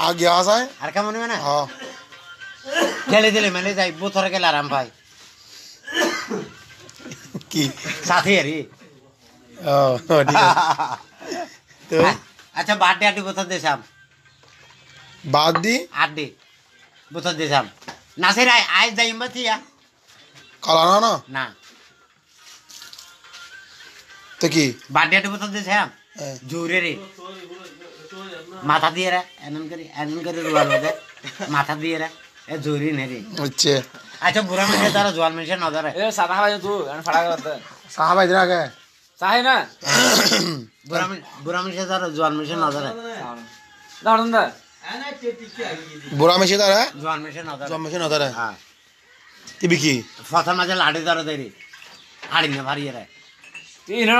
আগে আসায় আর কেমন হবে না হ্যাঁ খেলে দিলে মেলে যাই বোতরে গেলে আরাম ভাই কি সাথে আরে ও ঠিক আছে তো আচ্ছা বার্থডে আড্ডি বোতর দেশাম বাদ দি আড্ডি বোতর দেশাম নাসির আয় যাইম বাতিয়া কালানা না না তো কি বার্থডে আড্ডি বোতর দেশাম জোরে রে মাথা দিয়ে রে এমন করে রুয়াল দে মাথা দিয়ে রে এ জোরি নে রে হচ্ছে আচ্ছা বুড়া মেশে তারা জোয়াল মেশে নজরে এ সাদা ভাই তুই ফাড়া করতে সাহাবাই দিন আগে চাই না বুড়া মেশে তারা জোয়াল মেশে নজরে দাঁড়ান দা বুড়া মেশে তারা জোয়াল মেশে নজরে জম মেশে নতারে হ্যাঁ তিবি কি ফথার মাঝে লাড়ি ধরে দেরি হাড়ি না ভারিয়ে রে তুই না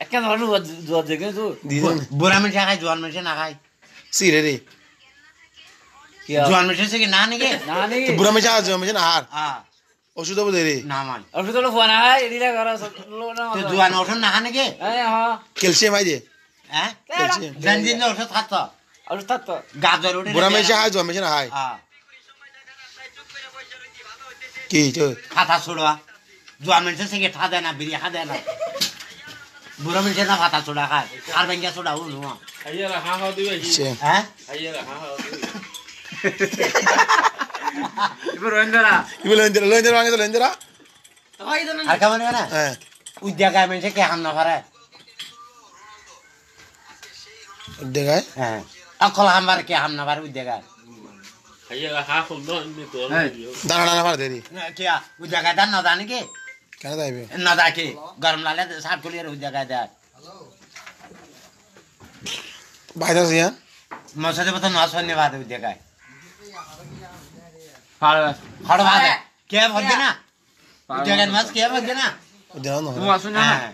একটা ধরন জোয়ার দেখে তুই দিদিন বুড়া মেশে খায় জোয়াল মেশে না খায় সিরে রে জোয়াল মেশে সে কি না নাকি না নি বুড়া মেশে আজ জম মেশে না হার হ্যাঁ ওষুধ হবো দে না মান অফিস তো ফোন আয় এদিকে করা লোক না তো জোয়ান ওষুধ না খা নাকি হ্যাঁ ক্যালসিয়াম আই দে হ্যাঁ ক্যালসিয়াম গঞ্জিন ওষুধ খাচ্ছ আর তা তো গাজর উঠে বুড়া মেশে আজ জম মেশে না হাই হ্যাঁ কি তো ফাতা ছোড়া জোয়ান মেশে সে কি ঠা দেয় না বিড়ি খা দেয় না বুড়া মেশে না ফাতা ছোড়া খায় আর ব্যাংকে ছোড়া ও নুয়া আইয়া হা হা দিবে হ্যাঁ আইয়া হা হা দিবে ইবো রোহিন্দরা কি বলে লেন্দের ভাঙে তো লেন্দেরা আর কেমন না হ্যাঁ উদ্যোগায় মেশে কে হাম না পারে দেখায় হ্যাঁ অকল হামবার কে হাম না পারে উদ্যোগায় আইয়া হা খুব না নি তো দানা দানা মার দেরি কে উদ্যোগায় দান না জানি কি কেন যাইবে না দেখে গরম লালে সাত কলিয়ার উদ্যোগায় দেয় বাইরে সিয়া মশাতে মতো না শূন্য বাদ উদ্যোগায় ফাড়া হড় বাদ কে ভরবে না উদ্যোগায় মাছ কে ভরবে না দেও না তুমি আসুন না হ্যাঁ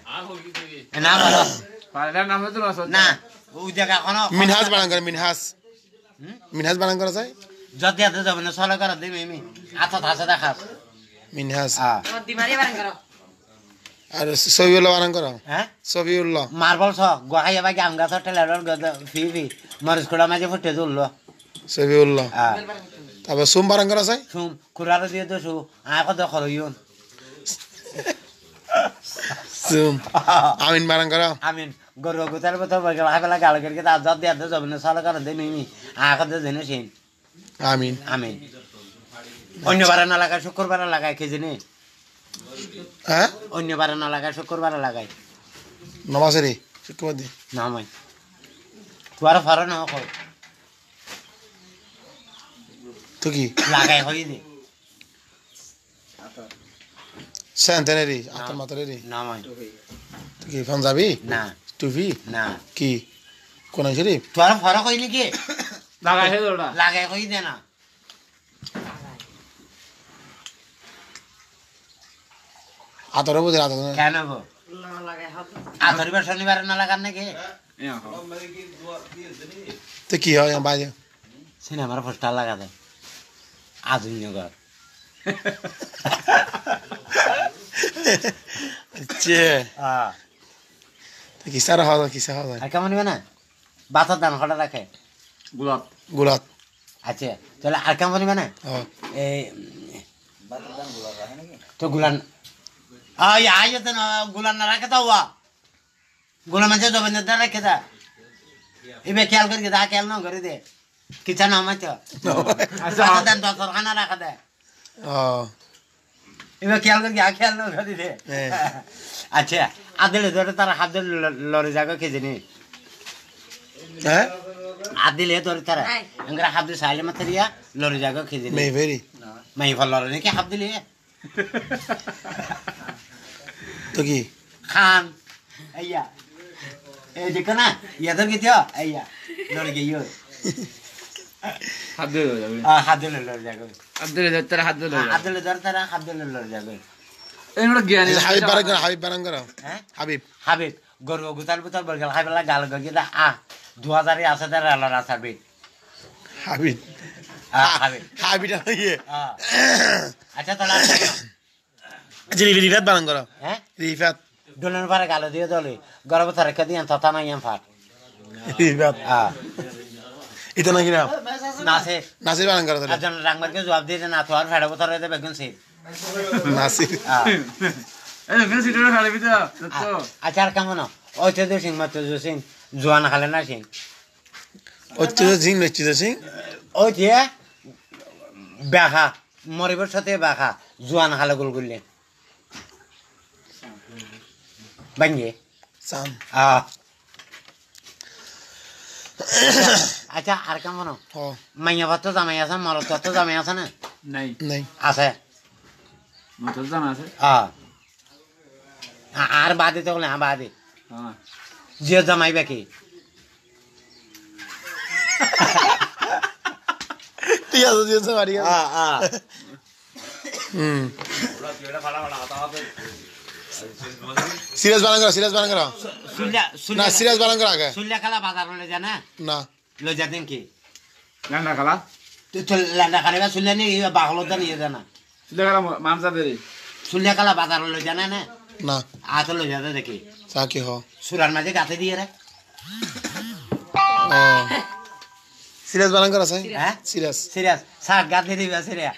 না বলো ফাড়া নাম তো আসুন না উদ্যোগা কোনো মিনহাজ বানান করে মিনহাজ মিনহাজ বানান করা যায় যদি এত যাবে না সলে করে দিবি আমি আত থাসে দেখাস মিনহাজ হ্যাঁ আর সবিউল্লাহ বানান করা হ্যাঁ সবিউল্লাহ মার্বল ছ গোহাই বাকি আম গাছ টেলার ফি মরিচ খোড়া মাঝে ফুটে তুললো সবিউল্লাহ হ্যাঁ তারপর সোম বানান করা যায় শুন খুড়ারও দিয়ে তো শু আয় কত খরইন সোম আমিন বানান করা আমিন গরু গোতার বছর বলকে হাইবেলা গাল করে তার যত দিয়ে এত যাবে না সলে করে দিই মিমি আয় কত দিন সিন আমিন আমিন অন্যবারে না লাগায় শুক্রবারে লাগায় কে জানি হ্যাঁ অন্যবারে না লাগায় শুক্রবারে লাগায় নমাজে রে শুক্রবার দি না মাই তোমার ফারো না কর তো কি লাগাই হই দে সেন্টেনে রে আতর মাতরে রে না মাই তো কি পাঞ্জাবি না টুপি না কি কোন শরীফ তোমার ফারো কই নাকি লাগা হে দড়া লাগাই হই দে না আতর বুঝে আতর কেন গো আতরিবার শনিবারে না লাগান নাকি তো কি হয় বাজে সিনেমার পোস্টার লাগা দে আধুনিক ঘর আচ্ছা হ্যাঁ তো কি সারা হয় কি সারা হয় আর কেমন নিবে না বাতার দান কটা রাখে গুলাব গুলাত আচ্ছা তাহলে আর কেমন নিবে না হ্যাঁ এই তো গুলান আয় আয় তো না গুলান না রাখে দাও গুলান মানে যাবে না রাখে দা এবে খেয়াল করে দা খেয়াল না করে দে কিচা না মাছ আচ্ছা দান তো খানা রাখা দে ও এবে খেয়াল করে খেয়াল না করে দে আচ্ছা আদিলে ধরে তার হাত ধরে লড়ে জায়গা কে জানি হ্যাঁ আদিলে ধরে তারা আমরা হাত দিয়ে সাইলে মাথা দিয়া লড়ে জায়গা কে জানি মে ভেরি মাই ভাল লড়ে নাকি হাত দিলে তো কি খান আইয়া এই দেখো না ইয়াদের কি থিও আইয়া লড়ে গিয়ে হাত দিয়ে যাবে হাত দিলে লড়ে জায়গা হাত দিয়ে ধরতে হাত দিয়ে হাত দিলে ধরে তারা হাত দিলে লড়ে যাবে এই নোট জ্ঞানী হাবিব বানান করা হ্যাঁ হাবিব হাবিব গরু গুতাল বুতাল বলগেল হাইবেলা গাল গিয়ে 2000 আছে তার আলাদা আছে হাবিব হাবিব হাবিব হাবিটা ইয়ে আচ্ছা তাহলে আচ্ছা রিফাত বানান করা হ্যাঁ রিফাত ডোলের পারে গালো দিয়ে দলে গরব তার রেখে দিয়ে তথা নাই ফাট রিফাত এটা নাকি না নাসির নাসির বানান করা তাহলে একজন রাংবারকে জবাব দিয়ে না তো আর ফেড়া বছর হয়ে যাবে একজন সিট নাসির আচ্ছা আর কেমন ঐতিহ্য সিং মাত্র সিং জোয়ান খালে না সিং ঐতিহ্য সিং ঐতিহ্য সিং ঐতিহ্য ব্যাখা মরিবের সাথে ব্যাখা জোয়ান খালে গোল করলে বাঙ্গে সাম আচ্ছা আর কেমন হ মাইয়া ভাত তো জামাই আছে মরদ তো জামাই আছে না নাই নাই আছে মতল জানা আছে আর বাদে তো বলে হ্যাঁ বাদে হ্যাঁ জিও জামাই বাকি ঠিক আছে জিজ্ঞেস মারি সিরিয়াস বানান করা না সিরিয়াস বানান করা আগে সুল্লা খালা বাজার লয়ে যা না না লয়ে যা দিন কি লান্ডা খালা তুই লান্ডা খালে সুল্লা নিয়ে বাগলো দা নিয়ে যা না সুলে খালা মামসা দেরি সুল্লা খালা বাজার লয়ে যা না না না আতো লয়ে যা দেখি সাকি হ সুরার মাঝে গাতে দিয়ে রে সিরিয়াস বানান করা আছে হ্যাঁ সিরিয়াস সিরিয়াস সাত গাতে দিবা সিরিয়া